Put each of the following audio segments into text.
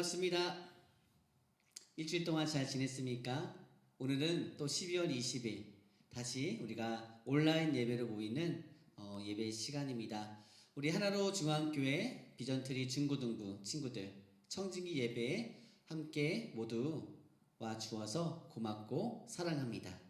반갑습니다. 일주일 동안 잘 지냈습니까? 오늘은 또 12월 20일 다시 우리가 온라인 예배로 모이는 예배 시간입니다. 우리 하나로 중앙교회 비전트리 중고등부 친구들 청진기 예배에 함께 모두 와 주어서 고맙고 사랑합니다.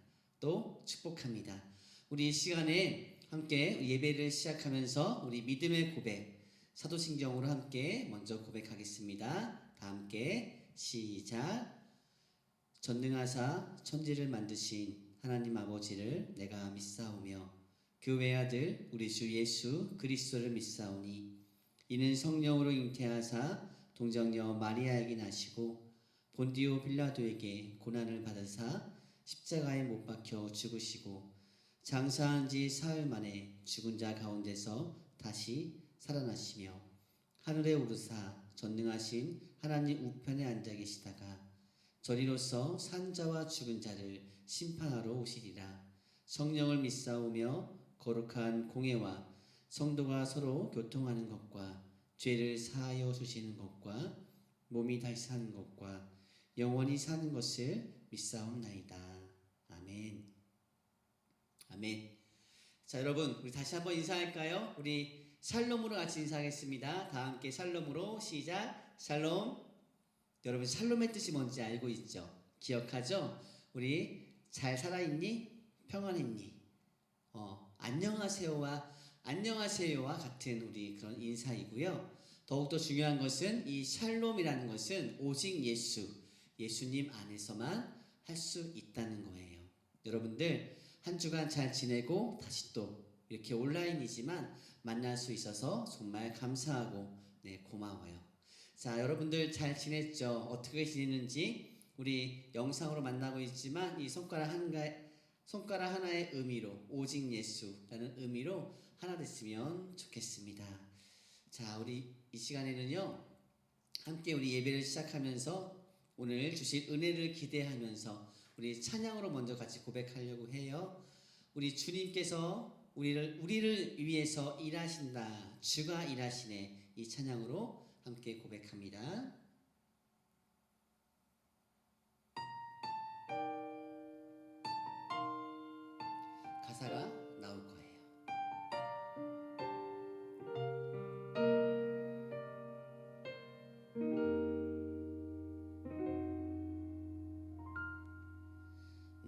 또 축복합니다. 우리 이 시간에 함께 예배를 시작하면서 우리 믿음의 고백 사도신경으로 함께 먼저 고백하겠습니다. 다 함께 시작. 전능하사 천지를 만드신 하나님 아버지를 내가 믿사오며 교회 아들 우리 주 예수 그리스도를 믿사오니 이는 성령으로 잉태하사 동정녀 마리아에게 나시고 본디오 빌라도에게 고난을 받으사 십자가에 못 박혀 죽으시고 장사한 지 사흘 만에 죽은 자 가운데서 다시 살아나시며 하늘에 오르사 전능하신 하나님 우편에 앉아 계시다가 저리로서 산 자와 죽은 자를 심판하러 오시리라. 성령을 믿사오며 거룩한 공회와 성도가 서로 교통하는 것과 죄를 사하여 주시는 것과 몸이 다시 사는 것과 영원히 사는 것을 믿사옵나이다. 아멘. 아멘. 자, 여러분 우리 다시 한번 인사할까요? 우리 샬롬으로 같이 인사하겠습니다. 다 함께 샬롬으로 시작. 샬롬. 여러분 샬롬의 뜻이 뭔지 알고 있죠? 기억하죠? 우리 잘 살아있니? 평안했니? 안녕하세요와 같은 우리 그런 인사이고요. 더욱더 중요한 것은 이 샬롬이라는 것은 오직 예수님 안에서만 할 수 있다는 거예요. 여러분들 한 주간 잘 지내고 다시 또 이렇게 온라인이지만 만날 수 있어서 정말 감사하고 고마워요. 자, 여러분들 잘 지냈죠? 어떻게 지냈는지 우리 영상으로 만나고 있지만 이 손가락 하나의 의미로 오직 예수라는 의미로 하나 됐으면 좋겠습니다. 자, 우리 이 시간에는요 함께 우리 예배를 시작하면서 오늘 주실 은혜를 기대하면서 우리 찬양으로 먼저 같이 고백하려고 해요. 우리 주님께서 우리를 위해서 일하신다. 주가 일하시네. 이 찬양으로 함께 고백합니다. 가사가 나올 거예요.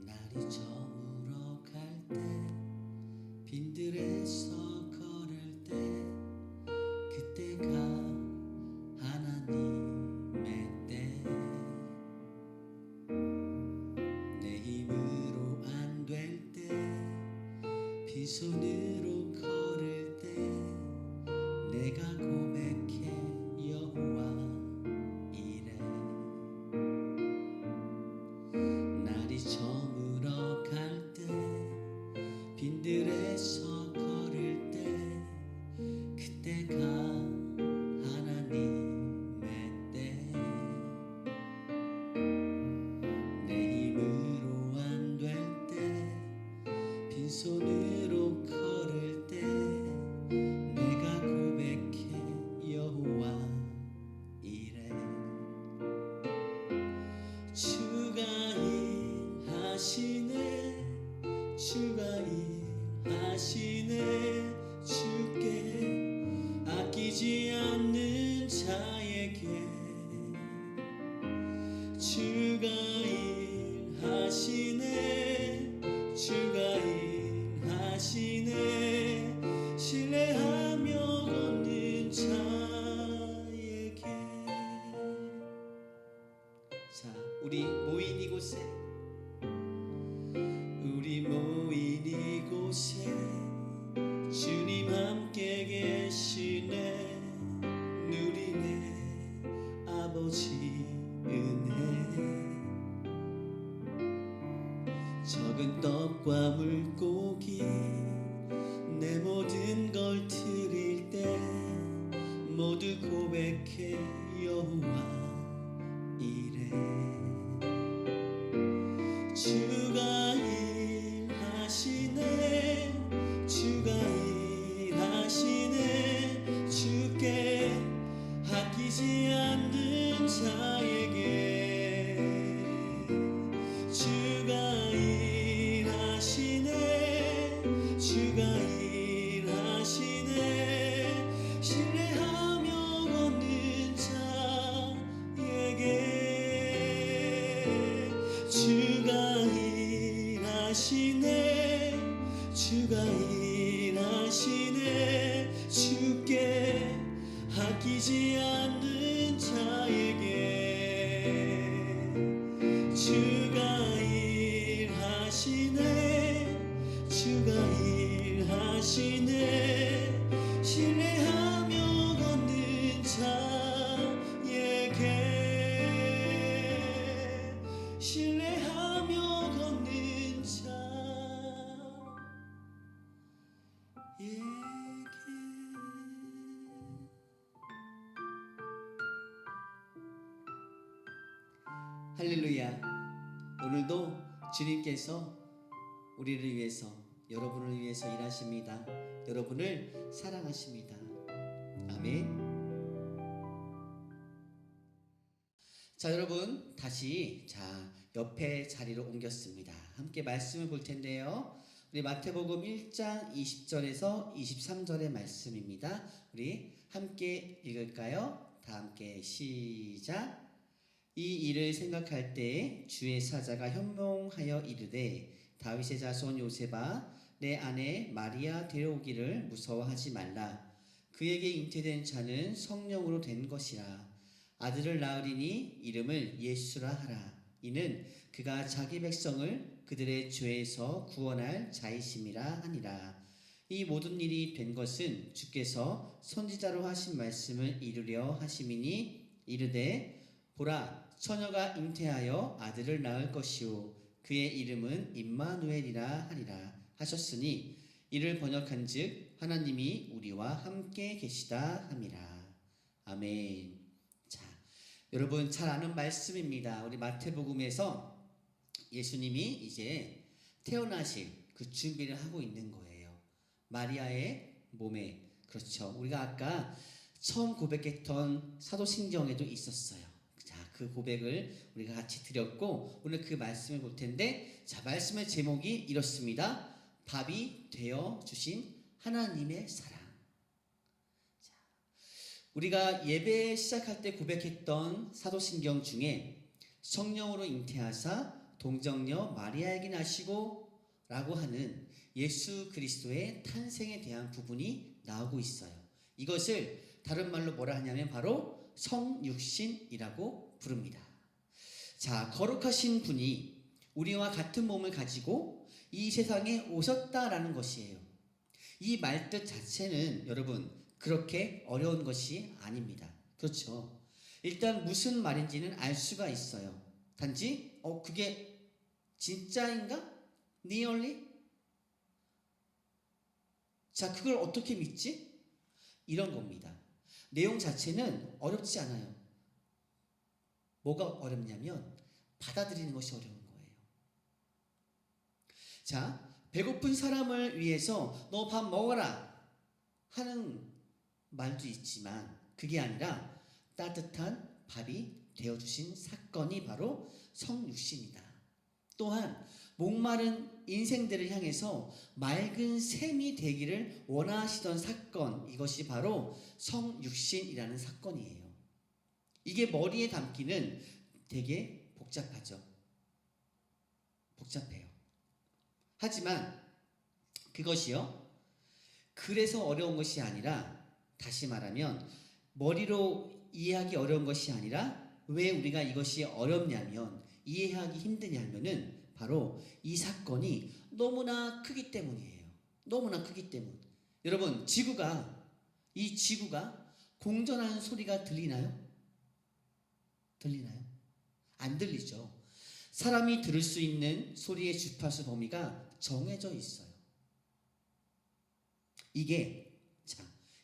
날이 저물어 갈 때 빈들에서 걸을 때 그때가 하나님의 때 내 힘으로 안 될 때 빈손으로 걸을 때 내가 고백해 여호와 이래 날이 저물어 갈 때 빈들에서 걸을 때 그때가 하나님의 때 내 힘으로 안 될 때 빈손으로 걸을 때 내가 고백해 여호와 이래 주가 일하시네 주가 일하시네 주께 아끼지 않는 자에게 주가 일하시네 주가 일하시네 신뢰하며 걷는 자에게 자, 우리 모인 이곳에 주님 함께 계시네 누리네 아버지 은혜 적은 떡과 물고기 내 모든 걸 드릴 때 모두 고백해 여호와 이래 주가 일하시네 주가 일하시네 주께 아끼지 않는 자 주가 일하시네 주가 일하시네 주께 아끼지 않는 자에게 주가 일하시네 주가 일하시네 신뢰하며 걷는 자에게 신뢰하며 걷는 자에게 할렐루야. 오늘도 주님께서 우리를 위해서 여러분을 위해서 일하십니다. 여러분을 사랑하십니다. 아멘. 자, 여러분 다시 옆에 자리로 옮겼습니다. 함께 말씀을 볼 텐데요. 우리 마태복음 1장 20절에서 23절의 말씀입니다. 우리 함께 읽을까요? 다 함께 시작. 이 일을 생각할 때 주의 사자가 현몽하여 이르되 다윗의 자손 요셉아 내 아내 마리아 데려오기를 무서워하지 말라. 그에게 잉태된 자는 성령으로 된 것이라. 아들을 낳으리니 이름을 예수라 하라. 이는 그가 자기 백성을 그들의 죄에서 구원할 자이심이라 하니라. 이 모든 일이 된 것은 주께서 선지자로 하신 말씀을 이루려 하심이니 이르되 보라 처녀가 잉태하여 아들을 낳을 것이요 그의 이름은 임마누엘이라 하리라 하셨으니 이를 번역한즉 하나님이 우리와 함께 계시다 함이라. 아멘. 자, 여러분 잘 아는 말씀입니다. 우리 마태복음에서 예수님이 이제 태어나실 그 준비를 하고 있는 거예요. 마리아의 몸에. 그렇죠. 우리가 아까 처음 고백했던 사도신경에도 있었어요. 자, 그 고백을 우리가 같이 드렸고 오늘 그 말씀을 볼 텐데, 자, 말씀의 제목이 이렇습니다. 밥이 되어 주신 하나님의 사랑. 자, 우리가 예배 시작할 때 고백했던 사도신경 중에 성령으로 잉태하사 동정녀 마리아에게 나시고 라고 하는 예수 그리스도의 탄생에 대한 부분이 나오고 있어요. 이것을 다른 말로 뭐라 하냐면 바로 성육신이라고 부릅니다. 자, 거룩하신 분이 우리와 같은 몸을 가지고 이 세상에 오셨다라는 것이에요. 이 말뜻 자체는 여러분 그렇게 어려운 것이 아닙니다. 그렇죠. 일단 무슨 말인지는 알 수가 있어요. 단지 그게 진짜인가? Really? 자, 그걸 어떻게 믿지? 이런 겁니다. 내용 자체는 어렵지 않아요. 뭐가 어렵냐면 받아들이는 것이 어려운 거예요. 자, 배고픈 사람을 위해서 너 밥 먹어라 하는 말도 있지만 그게 아니라 따뜻한 밥이 되어주신 사건이 바로 성육신이다. 또한 목마른 인생들을 향해서 맑은 샘이 되기를 원하시던 사건, 이것이 바로 성육신이라는 사건이에요. 이게 머리에 담기는 되게 복잡하죠. 복잡해요. 하지만 그것이요, 그래서 어려운 것이 아니라, 다시 말하면 머리로 이해하기 어려운 것이 아니라 왜 우리가 이것이 어렵냐면, 이해하기 힘드냐면은 바로 이 사건이 너무나 크기 때문이에요. 너무나 크기 때문. 여러분, 이 지구가 공전하는 소리가 들리나요? 들리나요? 안 들리죠. 사람이 들을 수 있는 소리의 주파수 범위가 정해져 있어요. 이게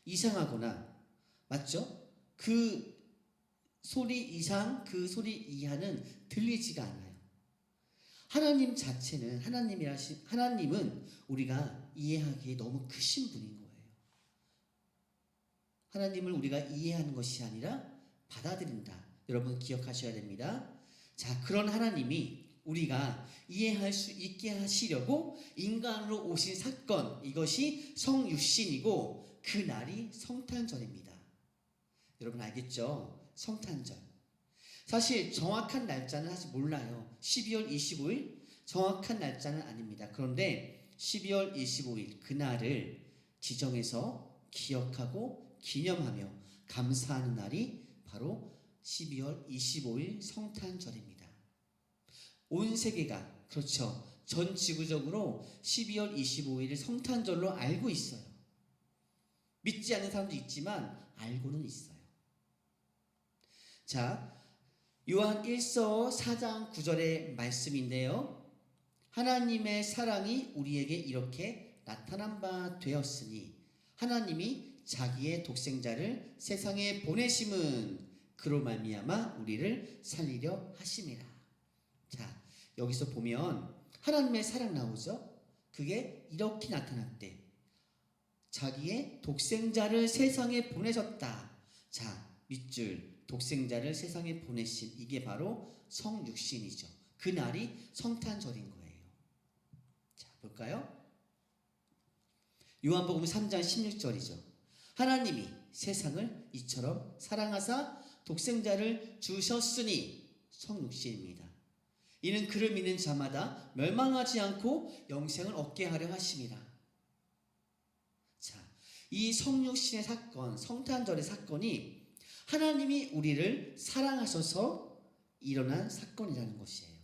이상하거나, 맞죠? 그 소리 이상, 그 소리 이하는 들리지가 않아요. 하나님 자체는, 하나님은 우리가 이해하기에 너무 크신 분인 거예요. 하나님을 우리가 이해하는 것이 아니라 받아들인다. 여러분 기억하셔야 됩니다. 자, 그런 하나님이 우리가 이해할 수 있게 하시려고 인간으로 오신 사건, 이것이 성육신이고 그 날이 성탄절입니다. 여러분 알겠죠? 성탄절. 사실 정확한 날짜는 사실 몰라요. 12월 25일 정확한 날짜는 아닙니다. 그런데 12월 25일 그날을 지정해서 기억하고 기념하며 감사하는 날이 바로 12월 25일 성탄절입니다. 온 세계가, 그렇죠, 전 지구적으로 12월 25일을 성탄절로 알고 있어요. 믿지 않는 사람도 있지만 알고는 있어요. 자, 요한 1서 4장 9절의 말씀인데요. 하나님의 사랑이 우리에게 이렇게 나타난 바 되었으니 하나님이 자기의 독생자를 세상에 보내심은 그로 말미암아 우리를 살리려 하심이라. 자, 여기서 보면 하나님의 사랑 나오죠? 그게 이렇게 나타났대. 자기의 독생자를 세상에 보내셨다. 자, 밑줄 독생자를 세상에 보내신, 이게 바로 성육신이죠. 그날이 성탄절인 거예요. 자, 볼까요? 요한복음 3장 16절이죠. 하나님이 세상을 이처럼 사랑하사 독생자를 주셨으니, 성육신입니다. 이는 그를 믿는 자마다 멸망하지 않고 영생을 얻게 하려 하심이라. 자, 이 성육신의 사건, 성탄절의 사건이 하나님이 우리를 사랑하셔서 일어난 사건이라는 것이에요.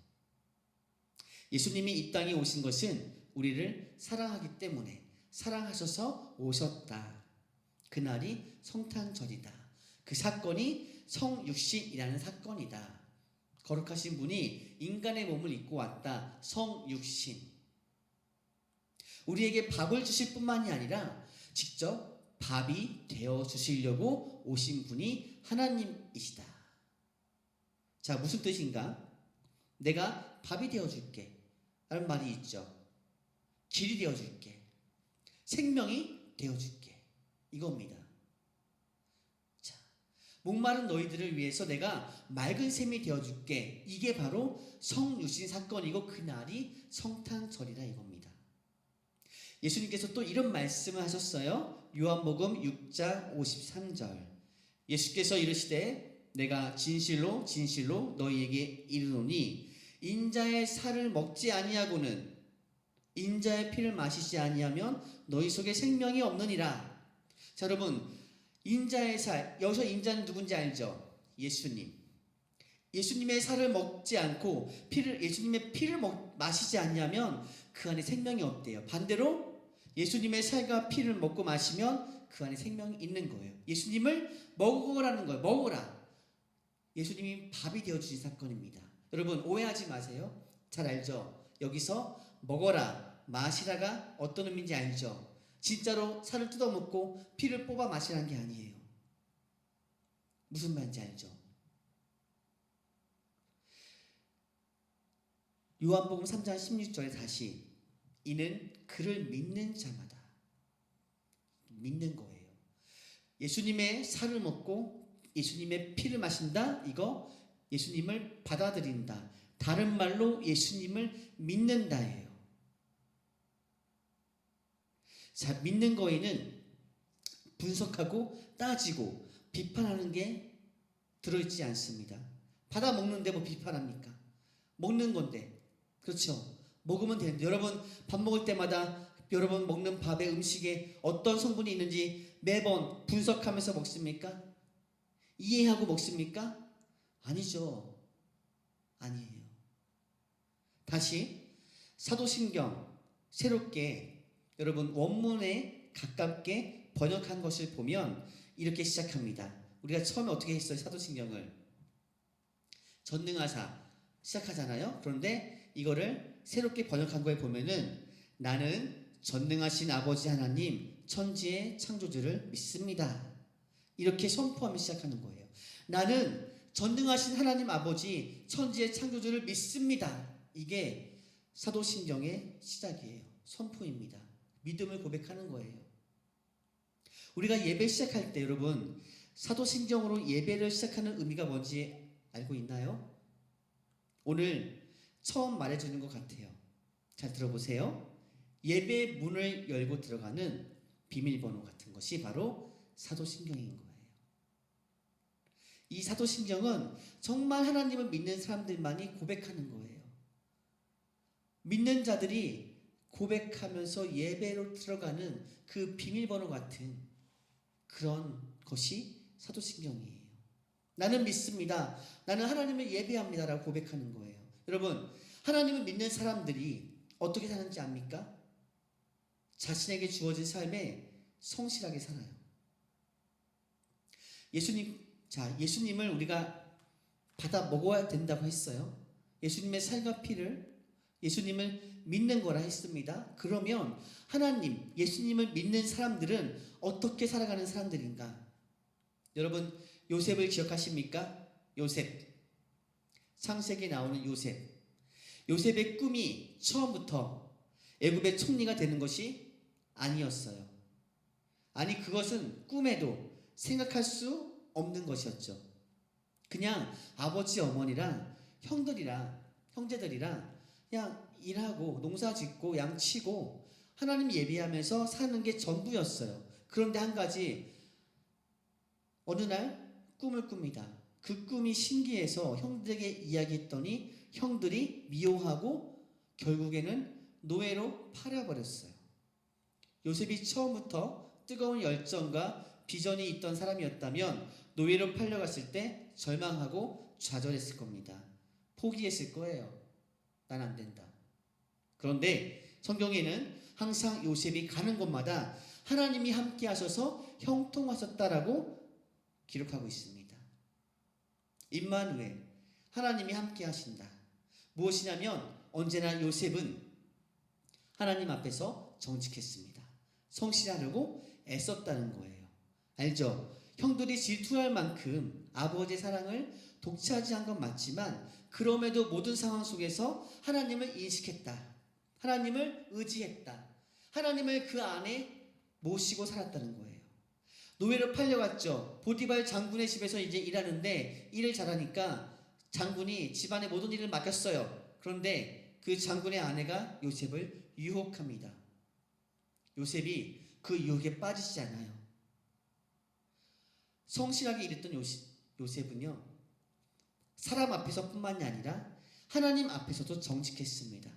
예수님이 이 땅에 오신 것은 우리를 사랑하기 때문에 사랑하셔서 오셨다. 그날이 성탄절이다. 그 사건이 성육신이라는 사건이다. 거룩하신 분이 인간의 몸을 입고 왔다. 성육신. 우리에게 밥을 주실 뿐만이 아니라 직접 밥이 되어 주시려고 오신 분이 하나님이시다. 자, 무슨 뜻인가? 내가 밥이 되어 줄게 라는 말이 있죠. 길이 되어 줄게. 생명이 되어 줄게. 이겁니다. 자, 목마른 너희들을 위해서 내가 맑은 샘이 되어 줄게. 이게 바로 성육신 사건이고 그날이 성탄절이라 이겁니다. 예수님께서 또 이런 말씀을 하셨어요. 요한복음 6장 53절. 예수께서 이르시되 내가 진실로 진실로 너희에게 이르노니 인자의 살을 먹지 아니하고는 인자의 피를 마시지 아니하면 너희 속에 생명이 없느니라. 자, 여러분, 인자의 살, 여기서 인자는 누군지 알죠? 예수님. 예수님의 살을 먹지 않고 예수님의 피를 마시지 않냐면 그 안에 생명이 없대요. 반대로 예수님의 살과 피를 먹고 마시면 그 안에 생명이 있는 거예요. 예수님을 먹으라는 거예요. 먹으라. 예수님이 밥이 되어주신 사건입니다. 여러분, 오해하지 마세요. 잘 알죠? 여기서 먹어라, 마시라가 어떤 의미인지 알죠? 진짜로 살을 뜯어먹고 피를 뽑아 마시라는 게 아니에요. 무슨 말인지 알죠? 요한복음 3장 16절에 다시 이는 그를 믿는 자마다, 믿는 거예요. 예수님의 살을 먹고 예수님의 피를 마신다. 이거 예수님을 받아들인다. 다른 말로 예수님을 믿는다예요. 자, 믿는 거에는 분석하고 따지고 비판하는 게 들어있지 않습니다. 받아 먹는데 뭐 비판합니까? 먹는 건데. 그렇죠? 먹으면 되는데, 여러분 밥 먹을 때마다 여러분 먹는 밥의 음식에 어떤 성분이 있는지 매번 분석하면서 먹습니까? 이해하고 먹습니까? 아니죠. 아니에요. 다시 사도신경 새롭게 여러분 원문에 가깝게 번역한 것을 보면 이렇게 시작합니다. 우리가 처음에 어떻게 했어요? 사도신경을 전능하사 시작하잖아요. 그런데 이거를 새롭게 번역한 거에 보면은 나는 전능하신 아버지 하나님 천지의 창조주를 믿습니다. 이렇게 선포하며 시작하는 거예요. 나는 전능하신 하나님 아버지 천지의 창조주를 믿습니다. 이게 사도신경의 시작이에요. 선포입니다. 믿음을 고백하는 거예요. 우리가 예배 시작할 때 여러분 사도신경으로 예배를 시작하는 의미가 뭔지 알고 있나요? 오늘 처음 말해주는 것 같아요. 잘 들어보세요. 예배 문을 열고 들어가는 비밀번호 같은 것이 바로 사도신경인 거예요. 이 사도신경은 정말 하나님을 믿는 사람들만이 고백하는 거예요. 믿는 자들이 고백하면서 예배로 들어가는 그 비밀번호 같은 그런 것이 사도신경이에요. 나는 믿습니다. 나는 하나님을 예배합니다라고 고백하는 거예요. 여러분, 하나님을 믿는 사람들이 어떻게 사는지 압니까? 자신에게 주어진 삶에 성실하게 살아요. 예수님을 우리가 받아 먹어야 된다고 했어요. 예수님의 살과 피를 예수님을 믿는 거라 했습니다. 그러면 하나님, 예수님을 믿는 사람들은 어떻게 살아가는 사람들인가? 여러분, 요셉을 기억하십니까? 요셉. 창세기에 나오는 요셉. 요셉의 꿈이 처음부터 애굽의 총리가 되는 것이 아니었어요. 아니, 그것은 꿈에도 생각할 수 없는 것이었죠. 그냥 아버지, 어머니랑 형들이랑 형제들이랑 그냥 일하고 농사 짓고 양 치고 하나님 예배하면서 사는 게 전부였어요. 그런데 한 가지, 어느 날 꿈을 꿉니다. 그 꿈이 신기해서 형들에게 이야기했더니 형들이 미워하고 결국에는 노예로 팔아버렸어요. 요셉이 처음부터 뜨거운 열정과 비전이 있던 사람이었다면 노예로 팔려갔을 때 절망하고 좌절했을 겁니다. 포기했을 거예요. 난 안 된다. 그런데 성경에는 항상 요셉이 가는 곳마다 하나님이 함께 하셔서 형통하셨다라고 기록하고 있습니다. 임마누엘, 하나님이 함께 하신다. 무엇이냐면 언제나 요셉은 하나님 앞에서 정직했습니다. 성실하려고 애썼다는 거예요. 알죠? 형들이 질투할 만큼 아버지의 사랑을 독차지한 건 맞지만 그럼에도 모든 상황 속에서 하나님을 인식했다. 하나님을 의지했다. 하나님을 그 안에 모시고 살았다는 거예요. 노예로 팔려갔죠. 보디발 장군의 집에서 이제 일하는데 일을 잘하니까 장군이 집안의 모든 일을 맡겼어요. 그런데 그 장군의 아내가 요셉을 유혹합니다. 요셉이 그 유혹에 빠지지 않아요. 성실하게 일했던 요셉은요, 사람 앞에서뿐만이 아니라 하나님 앞에서도 정직했습니다.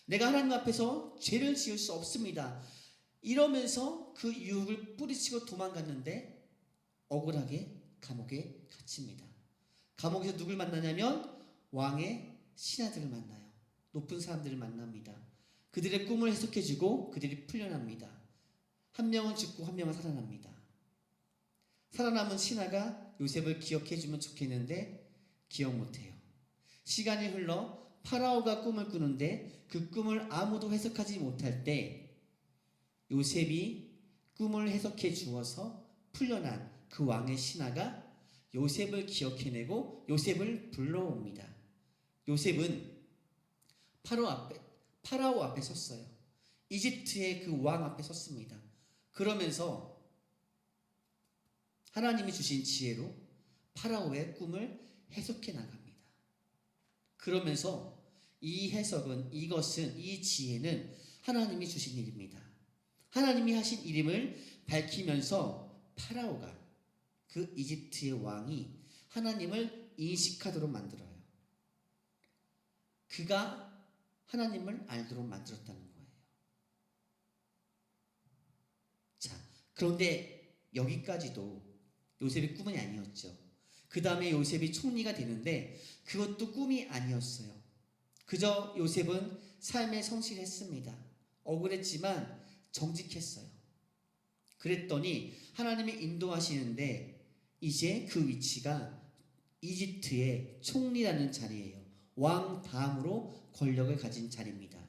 내가 하나님 앞에서 죄를 지을 수 없습니다. 이러면서 그 유혹을 뿌리치고 도망갔는데 억울하게 감옥에 갇힙니다. 감옥에서 누굴 만나냐면 왕의 신하들을 만나요. 높은 사람들을 만납니다. 그들의 꿈을 해석해주고 그들이 풀려납니다. 한 명은 죽고 한 명은 살아납니다. 살아남은 신하가 요셉을 기억해주면 좋겠는데 기억 못해요. 시간이 흘러 파라오가 꿈을 꾸는데 그 꿈을 아무도 해석하지 못할 때 요셉이 꿈을 해석해 주어서 풀려난 그 왕의 신하가 요셉을 기억해내고 요셉을 불러옵니다. 요셉은 파라오 앞에 섰어요. 이집트의 그 왕 앞에 섰습니다. 그러면서 하나님이 주신 지혜로 파라오의 꿈을 해석해 나갑니다. 그러면서 이것은 이 지혜는 하나님이 주신 일입니다. 하나님이 하신 이름을 밝히면서 파라오가 그 이집트의 왕이 하나님을 인식하도록 만들어요. 그가 하나님을 알도록 만들었다는 거예요. 자, 그런데 여기까지도 요셉의 꿈은 아니었죠. 그 다음에 요셉이 총리가 되는데 그것도 꿈이 아니었어요. 그저 요셉은 삶에 성실했습니다. 억울했지만 정직했어요. 그랬더니 하나님이 인도하시는데 이제 그 위치가 이집트의 총리라는 자리예요. 왕 다음으로 권력을 가진 자리입니다.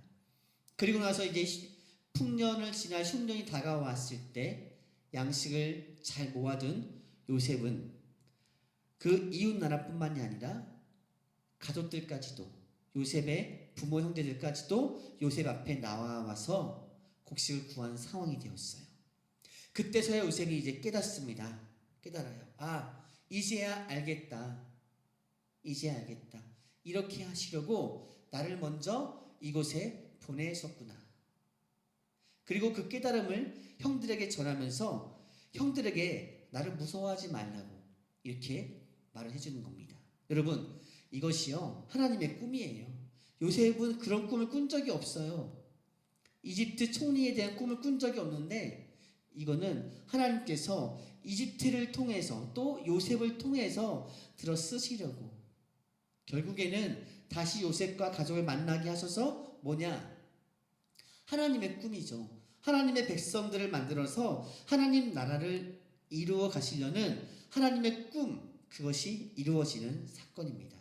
그리고 나서 이제 풍년을 지나 흉년이 다가왔을 때 양식을 잘 모아둔 요셉은 그 이웃 나라뿐만이 아니라 가족들까지도 요셉의 부모 형제들까지도 요셉 앞에 나와서 곡식을 구한 상황이 되었어요. 그때서야 요셉이 이제 깨닫습니다. 깨달아요. 아, 이제야 알겠다. 이제야 알겠다. 이렇게 하시려고 나를 먼저 이곳에 보내셨구나. 그리고 그 깨달음을 형들에게 전하면서 형들에게 나를 무서워하지 말라고, 이렇게 말을 해주는 겁니다. 여러분, 이것이요 하나님의 꿈이에요. 요셉은 그런 꿈을 꾼 적이 없어요. 이집트 총리에 대한 꿈을 꾼 적이 없는데, 이거는 하나님께서 이집트를 통해서 또 요셉을 통해서 들어 쓰시려고, 결국에는 다시 요셉과 가족을 만나게 하셔서 뭐냐? 하나님의 꿈이죠. 하나님의 백성들을 만들어서 하나님 나라를 이루어 가시려는 하나님의 꿈, 그것이 이루어지는 사건입니다.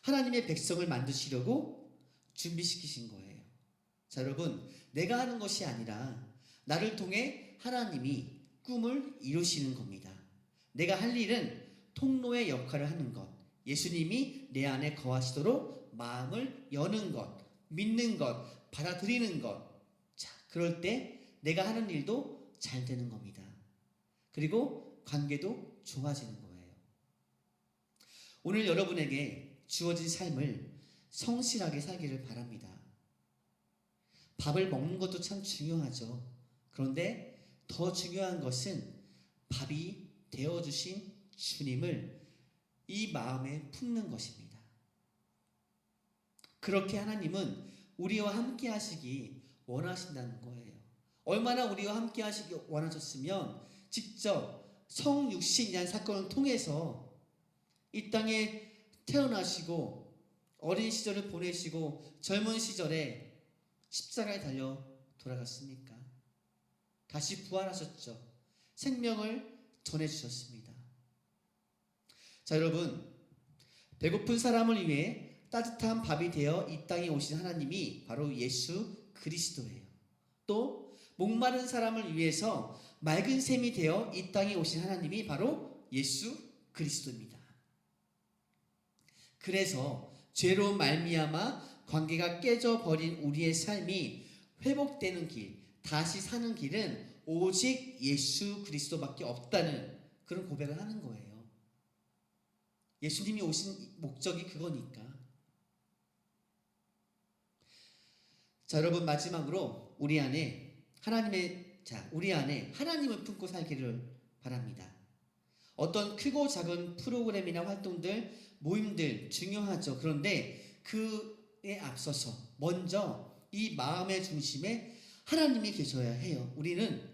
하나님의 백성을 만드시려고 준비시키신 거예요. 자, 여러분, 내가 하는 것이 아니라 나를 통해 하나님이 꿈을 이루시는 겁니다. 내가 할 일은 통로의 역할을 하는 것, 예수님이 내 안에 거하시도록 마음을 여는 것, 믿는 것, 받아들이는 것. 자, 그럴 때 내가 하는 일도 잘 되는 겁니다. 그리고 관계도 좋아지는 거예요. 오늘 여러분에게 주어진 삶을 성실하게 살기를 바랍니다. 밥을 먹는 것도 참 중요하죠. 그런데 더 중요한 것은 밥이 되어주신 주님을 이 마음에 품는 것입니다. 그렇게 하나님은 우리와 함께 하시기 원하신다는 거예요. 얼마나 우리와 함께 하시기 원하셨으면 직접 성육신이라는 사건을 통해서 이 땅에 태어나시고 어린 시절을 보내시고 젊은 시절에 십자가에 달려 돌아갔습니까? 다시 부활하셨죠. 생명을 전해주셨습니다. 자, 여러분, 배고픈 사람을 위해 따뜻한 밥이 되어 이 땅에 오신 하나님이 바로 예수 그리스도예요. 또 목마른 사람을 위해서 맑은 샘이 되어 이 땅에 오신 하나님이 바로 예수 그리스도입니다. 그래서 죄로 말미암아 관계가 깨져버린 우리의 삶이 회복되는 길, 다시 사는 길은 오직 예수 그리스도밖에 없다는 그런 고백을 하는 거예요. 예수님이 오신 목적이 그거니까. 자, 여러분, 마지막으로 우리 안에 하나님을 품고 살기를 바랍니다. 어떤 크고 작은 프로그램이나 활동들, 모임들 중요하죠. 그런데 그에 앞서서 먼저 이 마음의 중심에 하나님이 계셔야 해요. 우리는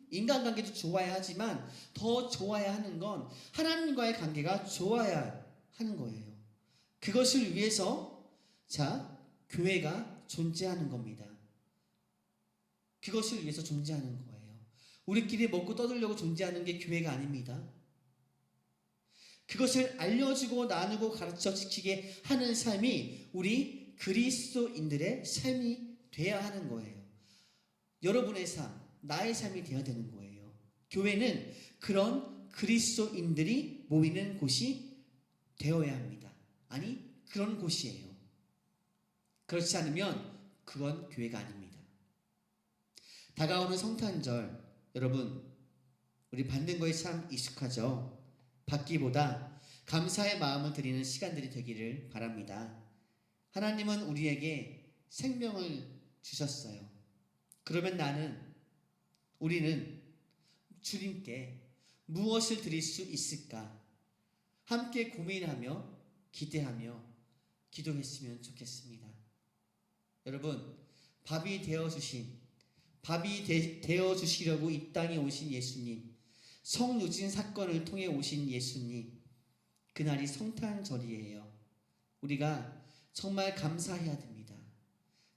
인간관계도 좋아야 하지만 더 좋아야 하는 건 하나님과의 관계가 좋아야 하는 거예요. 그것을 위해서 교회가 존재하는 겁니다. 그것을 위해서 존재하는 거예요. 우리끼리 먹고 떠들려고 존재하는 게 교회가 아닙니다. 그것을 알려주고 나누고 가르쳐 지키게 하는 삶이 우리 그리스도인들의 삶이 돼야 하는 거예요. 여러분의 삶, 나의 삶이 되어야 되는 거예요. 교회는 그런 그리스도인들이 모이는 곳이 되어야 합니다. 아니, 그런 곳이에요. 그렇지 않으면 그건 교회가 아닙니다. 다가오는 성탄절, 여러분, 우리 받는 거에 참 익숙하죠. 받기보다 감사의 마음을 드리는 시간들이 되기를 바랍니다. 하나님은 우리에게 생명을 주셨어요. 그러면 우리는 주님께 무엇을 드릴 수 있을까? 함께 고민하며 기대하며 기도했으면 좋겠습니다. 여러분, 밥이 되어주시려고 이 땅에 오신 예수님, 성육신 사건을 통해 오신 예수님, 그날이 성탄절이에요. 우리가 정말 감사해야 됩니다.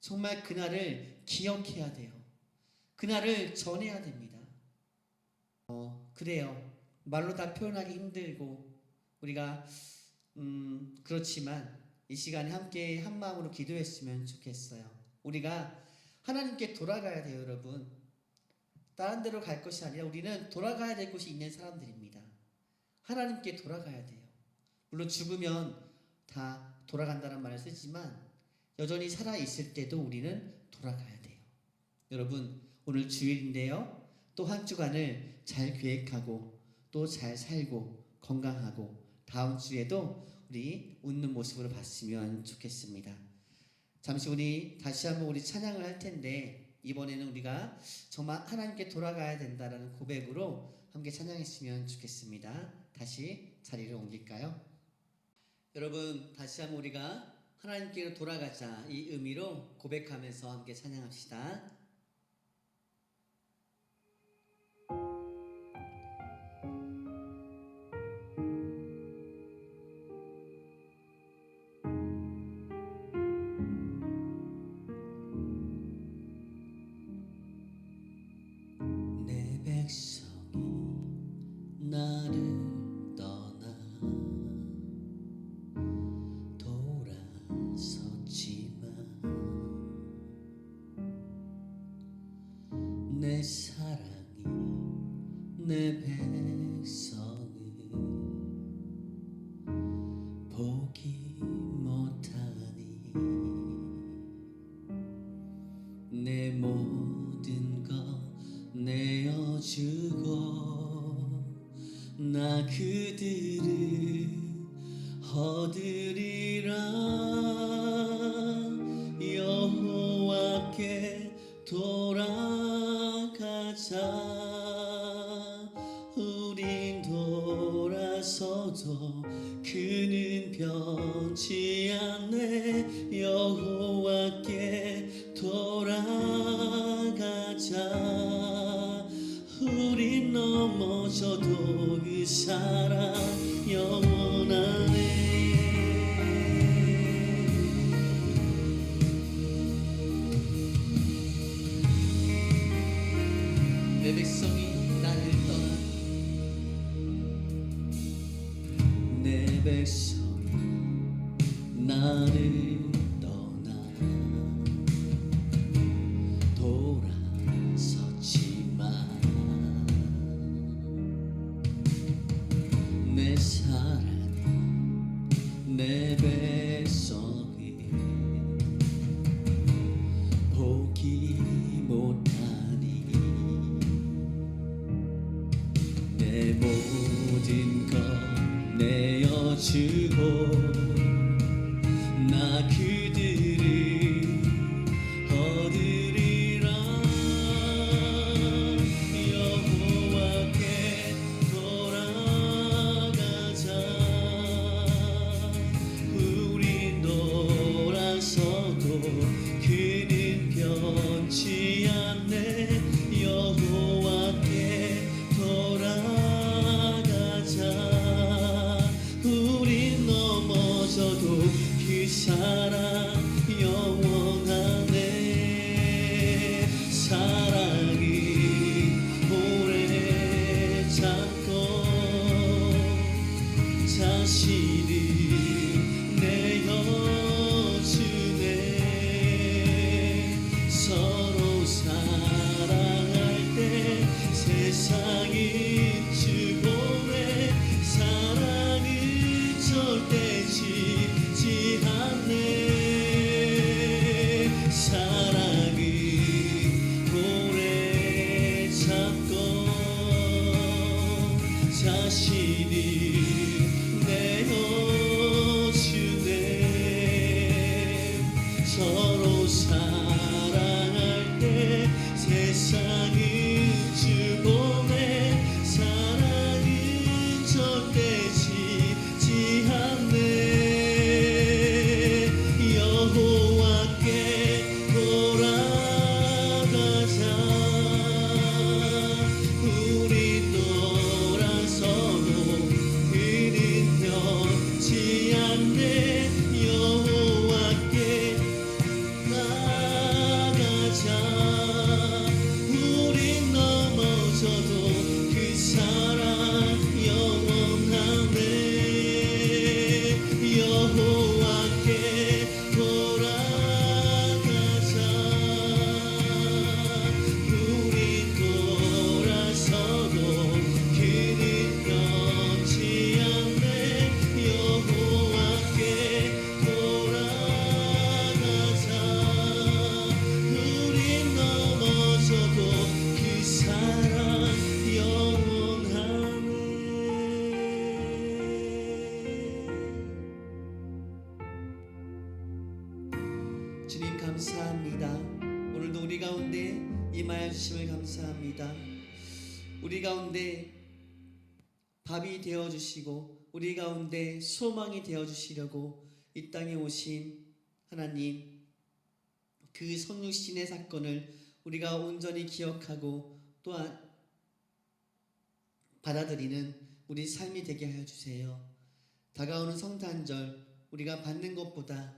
정말 그날을 기억해야 돼요. 그날을 전해야 됩니다. 그래요. 말로 다 표현하기 힘들고 우리가 그렇지만 이 시간에 함께 한 마음으로 기도했으면 좋겠어요. 우리가 하나님께 돌아가야 돼요, 여러분. 다른 데로 갈 것이 아니라 우리는 돌아가야 될 곳이 있는 사람들입니다. 하나님께 돌아가야 돼요. 물론 죽으면 다 돌아간다는 말을 쓰지만 여전히 살아있을 때도 우리는 돌아가야 돼요. 여러분, 오늘 주일인데요. 또 한 주간을 잘 계획하고 또 잘 살고 건강하고 다음 주에도 우리 웃는 모습으로 봤으면 좋겠습니다. 잠시 우리 다시 한번 우리 찬양을 할 텐데 이번에는 우리가 정말 하나님께 돌아가야 된다라는 고백으로 함께 찬양했으면 좋겠습니다. 다시 자리를 옮길까요? 여러분, 다시 한번 우리가 하나님께로 돌아가자 이 의미로 고백하면서 함께 찬양합시다. 내 백성이 나를 떠나 돌아섰지만 내 사랑이 내 백성을 보기 못하니 내 모든 것 내어주고 나 그들을 얻으리라. 여호와께 돌아가자. 우린 돌아서도 그는 변치 않네. 여호와께 돌아가자. 우린 넘어져도 그 사랑 영원하네. 내 백성이 나를 떠나 내 백성이 나를 떠나 돌아섰지만 내 사랑이 내 백성이 보기 못하니 내 모든 것 내어주고 나 그들을 얻으리라. 여호와께 돌아가자. 우린 돌아서도 그는 변치 않네. 여호와께 돌아가자. 우린 넘어져도 그 사랑 영원하네. 사랑이 오래 참고 자신을 내어주네. 서로 사랑할 때 세상이 주고네. 사랑은 절대 지지 않네. 사랑은 오래 참고 자신을 내어주네. 서로 사랑할 때 세상은 주고네. 사랑은 절대 지지 않네. 여호와께 돌아가자. 우리 돌아서도 그는 변치 않네. 여호와께 나가자. 우린 넘어져도 그 사랑 영원하네. 여호와께 돌아가자. 우린 돌아서도 그는 변치 않네. 여호와께 돌아가자. 우린 넘어져도 그 사랑 영원하네. 주님 감사합니다. 오늘도 우리 가운데 임하여 주심을 감사합니다. 우리 가운데 밥이 되어 주시고 우리 가운데 소망이 되어 주시려고 이 땅에 오신 하나님, 그 성육신의 사건을 우리가 온전히 기억하고 또한 받아들이는 우리 삶이 되게 하여 주세요. 다가오는 성탄절 우리가 받는 것보다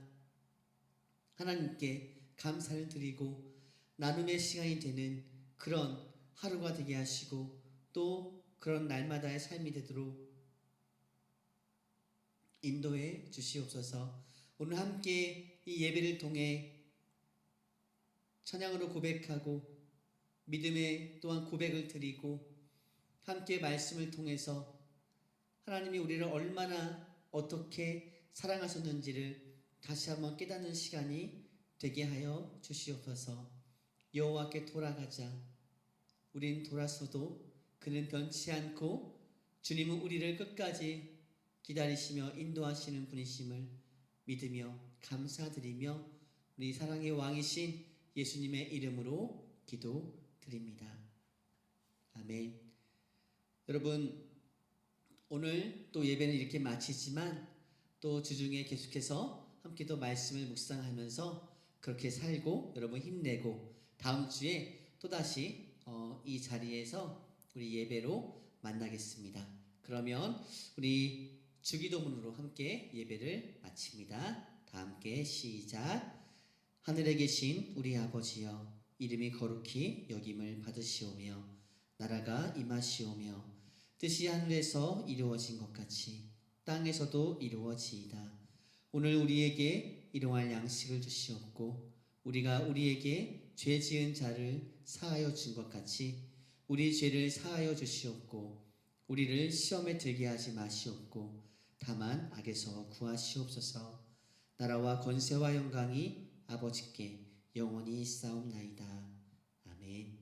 하나님께 감사를 드리고 나눔의 시간이 되는 그런 하루가 되게 하시고 또 그런 날마다의 삶이 되도록 인도해 주시옵소서. 오늘 함께 이 예배를 통해 찬양으로 고백하고 믿음의 또한 고백을 드리고 함께 말씀을 통해서 하나님이 우리를 얼마나 어떻게 사랑하셨는지를 다시 한번 깨닫는 시간이 되게 하여 주시옵소서. 여호와께 돌아가자. 우린 돌아서도 그는 변치 않고 주님은 우리를 끝까지 기다리시며 인도하시는 분이심을 믿으며 감사드리며 우리 사랑의 왕이신 예수님의 이름으로 기도드립니다. 아멘. 여러분, 오늘 또 예배는 이렇게 마치지만 또 주중에 계속해서 함께 또 말씀을 묵상하면서 그렇게 살고 여러분 힘내고 다음 주에 또다시 이 자리에서 우리 예배로 만나겠습니다. 그러면 우리 주기도문으로 함께 예배를 마칩니다. 다 함께 시작. 하늘에 계신 우리 아버지여, 이름이 거룩히 여김을 받으시오며 나라가 임하시오며 뜻이 하늘에서 이루어진 것 같이 땅에서도 이루어지이다. 오늘 우리에게 일용할 양식을 주시옵고 우리가 우리에게 죄 지은 자를 사하여 준 것 같이 우리 죄를 사하여 주시옵고 우리를 시험에 들게 하지 마시옵고 다만 악에서 구하시옵소서. 나라와 권세와 영광이 아버지께 영원히 있사옵나이다. 아멘.